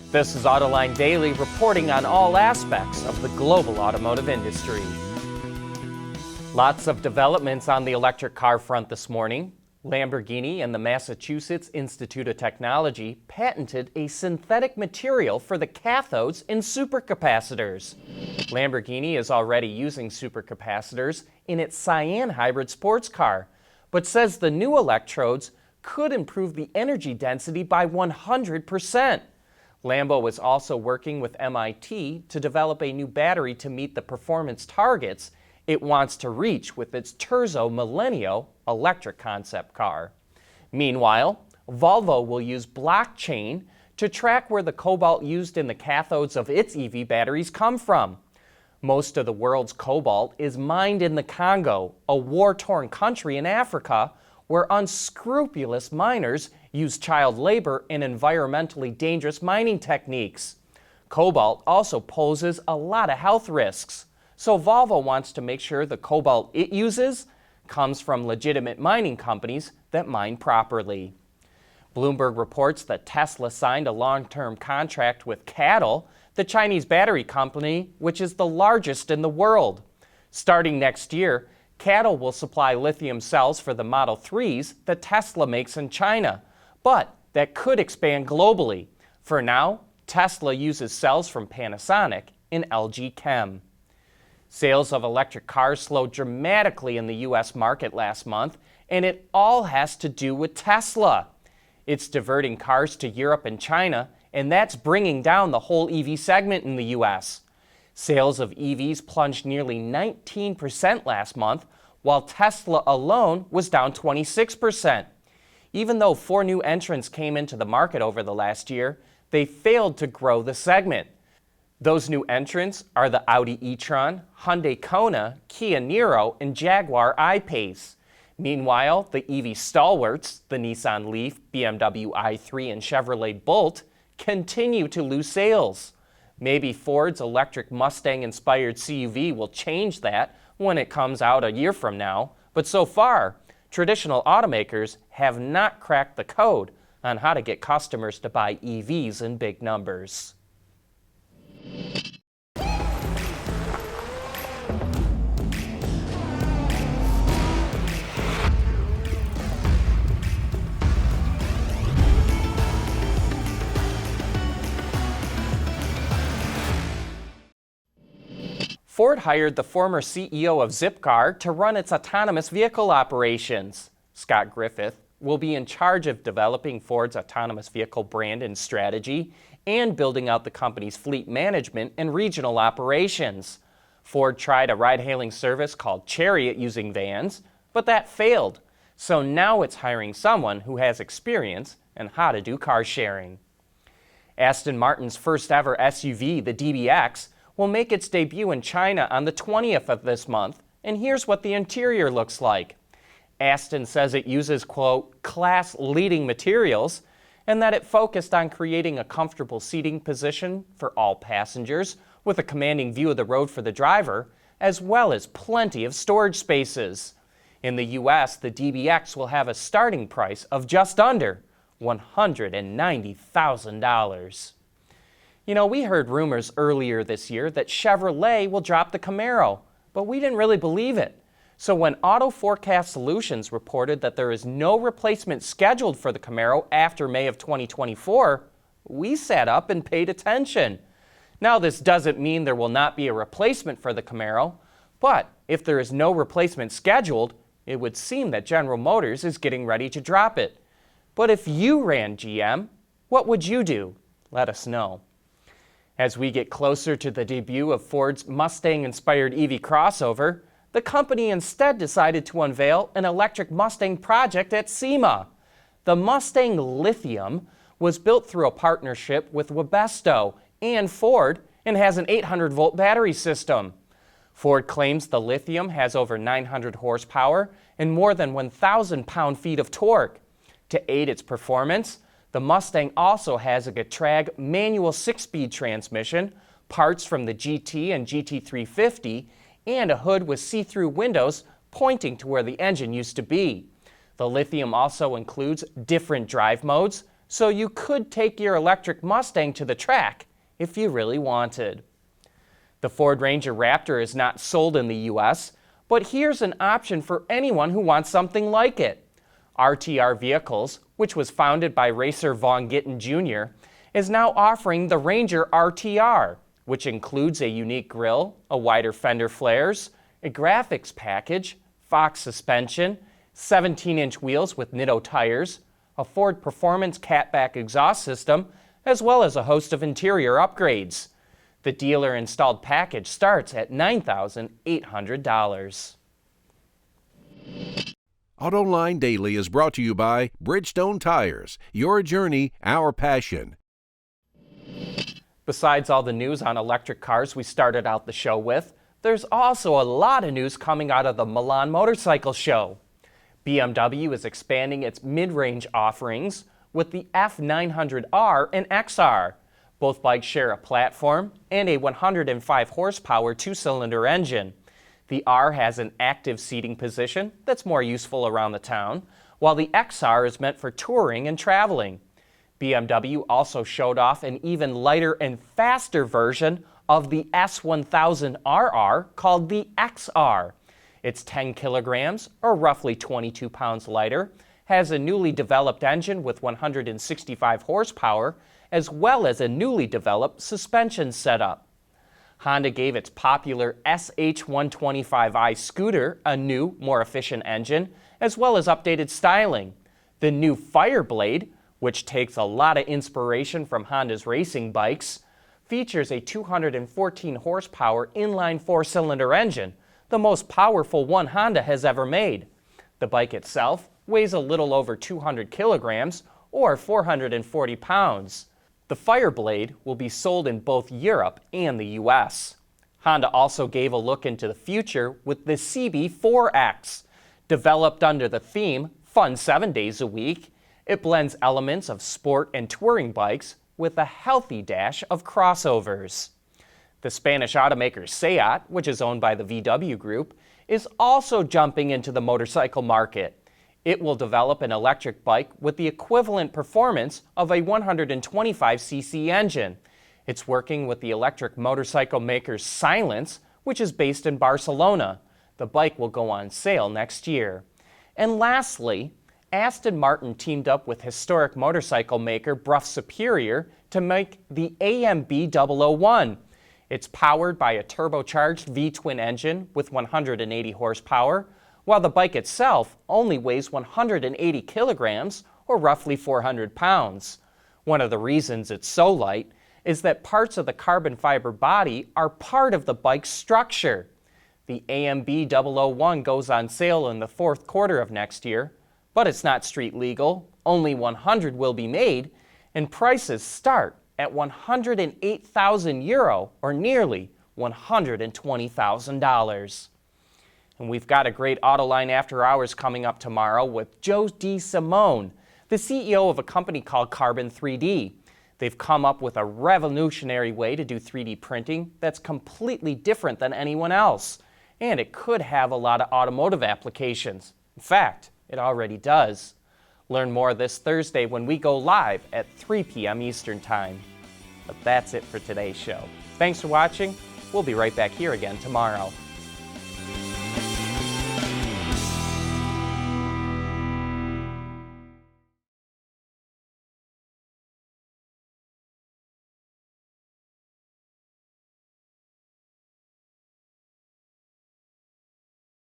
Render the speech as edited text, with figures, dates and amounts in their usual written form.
This is Autoline Daily, reporting on all aspects of the global automotive industry. Lots of developments on the electric car front this morning. Lamborghini and the Massachusetts Institute of Technology patented a synthetic material for the cathodes in supercapacitors. Lamborghini is already using supercapacitors in its Cyan hybrid sports car, but says the new electrodes could improve the energy density by 100%. Lambo is also working with MIT to develop a new battery to meet the performance targets it wants to reach with its Terzo Millennio electric concept car. Meanwhile, Volvo will use blockchain to track where the cobalt used in the cathodes of its EV batteries come from. Most of the world's cobalt is mined in the Congo, a war-torn country in Africa, where unscrupulous miners use child labor and environmentally dangerous mining techniques. Cobalt also poses a lot of health risks, so Volvo wants to make sure the cobalt it uses comes from legitimate mining companies that mine properly. Bloomberg reports that Tesla signed a long-term contract with CATL, the Chinese battery company, which is the largest in the world. Starting next year, CATL will supply lithium cells for the Model 3s that Tesla makes in China, but that could expand globally. For now, Tesla uses cells from Panasonic and LG Chem. Sales of electric cars slowed dramatically in the U.S. market last month, and it all has to do with Tesla. It's diverting cars to Europe and China, and that's bringing down the whole EV segment in the U.S. Sales of EVs plunged nearly 19% last month, while Tesla alone was down 26%. Even though 4 new entrants came into the market over the last year, they failed to grow the segment. Those new entrants are the Audi e-tron, Hyundai Kona, Kia Niro, and Jaguar I-Pace. Meanwhile, the EV stalwarts, the Nissan Leaf, BMW i3, and Chevrolet Bolt, continue to lose sales. Maybe Ford's electric Mustang-inspired CUV will change that when it comes out a year from now, but so far, traditional automakers have not cracked the code on how to get customers to buy EVs in big numbers. Ford hired the former CEO of Zipcar to run its autonomous vehicle operations. Scott Griffith will be in charge of developing Ford's autonomous vehicle brand and strategy and building out the company's fleet management and regional operations. Ford tried a ride-hailing service called Chariot using vans, but that failed. So now it's hiring someone who has experience in how to do car sharing. Aston Martin's first ever SUV, the DBX, will make its debut in China on the 20th of this month, and here's what the interior looks like. Aston says it uses, quote, class-leading materials, and that it focused on creating a comfortable seating position for all passengers with a commanding view of the road for the driver, as well as plenty of storage spaces. In the US, the DBX will have a starting price of just under $190,000. You know, we heard rumors earlier this year that Chevrolet will drop the Camaro, but we didn't really believe it. So when Auto Forecast Solutions reported that there is no replacement scheduled for the Camaro after May of 2024, we sat up and paid attention. Now, this doesn't mean there will not be a replacement for the Camaro, but if there is no replacement scheduled, it would seem that General Motors is getting ready to drop it. But if you ran GM, what would you do? Let us know. As we get closer to the debut of Ford's Mustang-inspired EV crossover, the company instead decided to unveil an electric Mustang project at SEMA. The Mustang Lithium was built through a partnership with Webasto and Ford and has an 800-volt battery system. Ford claims the Lithium has over 900 horsepower and more than 1,000 pound-feet of torque. To aid its performance, the Mustang also has a Getrag manual 6-speed transmission, parts from the GT and GT350, and a hood with see-through windows pointing to where the engine used to be. The Lithium also includes different drive modes, so you could take your electric Mustang to the track if you really wanted. The Ford Ranger Raptor is not sold in the U.S., but here's an option for anyone who wants something like it. RTR Vehicles, which was founded by racer Vaughn Gittin Jr., is now offering the Ranger RTR, which includes a unique grille, a wider fender flares, a graphics package, Fox suspension, 17-inch wheels with Nitto tires, a Ford Performance catback exhaust system, as well as a host of interior upgrades. The dealer-installed package starts at $9,800. Autoline Daily is brought to you by Bridgestone Tires. Your journey, our passion. Besides all the news on electric cars we started out the show with, there's also a lot of news coming out of the Milan Motorcycle Show. BMW is expanding its mid-range offerings with the F900R and XR. Both bikes share a platform and a 105 horsepower two-cylinder engine. The R has an active seating position that's more useful around the town, while the XR is meant for touring and traveling. BMW also showed off an even lighter and faster version of the S1000RR called the XR. It's 10 kilograms, or roughly 22 pounds lighter, has a newly developed engine with 165 horsepower, as well as a newly developed suspension setup. Honda gave its popular SH125i scooter a new, more efficient engine, as well as updated styling. The new Fireblade, which takes a lot of inspiration from Honda's racing bikes, features a 214 horsepower inline four-cylinder engine, the most powerful one Honda has ever made. The bike itself weighs a little over 200 kilograms, or 440 pounds. The Fireblade will be sold in both Europe and the US. Honda also gave a look into the future with the CB4X. Developed under the theme Fun 7 Days a Week, it blends elements of sport and touring bikes with a healthy dash of crossovers. The Spanish automaker SEAT, which is owned by the VW Group, is also jumping into the motorcycle market. It will develop an electric bike with the equivalent performance of a 125cc engine. It's working with the electric motorcycle maker Silence, which is based in Barcelona. The bike will go on sale next year. And lastly, Aston Martin teamed up with historic motorcycle maker Brough Superior to make the AMB 001. It's powered by a turbocharged V-twin engine with 180 horsepower, while the bike itself only weighs 180 kilograms, or roughly 400 pounds. One of the reasons it's so light is that parts of the carbon fiber body are part of the bike's structure. The AMB 001 goes on sale in the fourth quarter of next year, but it's not street legal, only 100 will be made, and prices start at €108,000, or nearly $120,000. And we've got a great Autoline After Hours coming up tomorrow with Joe DeSimone, the CEO of a company called Carbon 3D. They've come up with a revolutionary way to do 3D printing that's completely different than anyone else, and it could have a lot of automotive applications. In fact, it already does. Learn more this Thursday when we go live at 3 p.m. Eastern Time. But that's it for today's show. Thanks for watching. We'll be right back here again tomorrow.